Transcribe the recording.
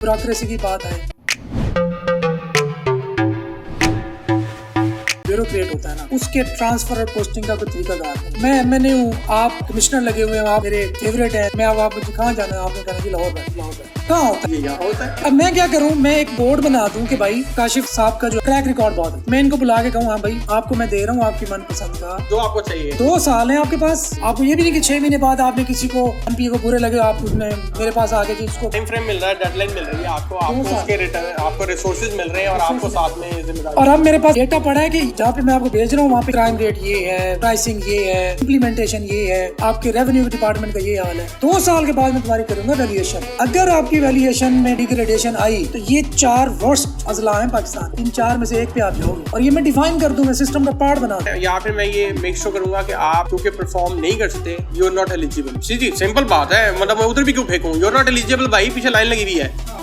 Bureaucracy की बात है, ब्यूरोक्रेट होता है ना, उसके ट्रांसफर और पोस्टिंग का कोई तरीकाकार नहीं। मैं एमएनए हूँ, आप कमिश्नर लगे हुए हैं, आप मेरे फेवरेट हैं। मैं अब आप मुझे कहाँ जाना है, आपने कहना कि लाहौर में, लाहौर में कहाँ होता है, यहाँ होता है। अब मैं क्या करूँ, मैं एक बोर्ड बना दूं कि भाई काशिफ साहब का जो ट्रैक रिकॉर्ड बहुत है, मैं इनको बुला के कहूँ हाँ भाई आपको मैं दे रहा हूँ आपकी मनपसंद का, जो आपको चाहिए। 2 साल है आपके पास। आपको ये भी नहीं कि 6 महीने बाद आपने किसी को एमपी को बुरे लगे, आप उसने मेरे पास आगे जी उसको टाइम फ्रेम मिल रहा है, डेडलाइन मिल रही है आपको उसके रिटर्न, आपको रिसोर्सेज मिल रहे हैं और आपको साथ में जिम्मेदारी। और अब मेरे पास डेटा पड़ा है कि जहाँ पे मैं आपको भेज रहा हूँ वहाँ पे क्राइम रेट ये है, प्राइसिंग ये है, इम्प्लीमेंटेशन ये है, आपके रेवेन्यू डिपार्टमेंट का ये हाल है। 2 साल के बाद मैं तुम्हारी करूंगा वैल्यूएशन। अगर आपकी वैल्यूएशन में डिग्रेडेशन आई तो ये 4 वर्स्ट अजला हैं पाकिस्तान, इन 4 में से एक पे आप जाओगे और ये मैं डिफाइन कर दूंगा, सिस्टम का पार्ट बना दूं। या फिर मैं ये मेक श्योर करूंगा कि आप क्योंकि परफॉर्म नहीं कर सकते, यू आर नॉट एलिजिबल। सीधी सिंपल बात है, मतलब मैं उधर भी क्यों फेंकूं, यू आर नॉट एलिजिबल भाई, पीछे लाइन लगी हुई है।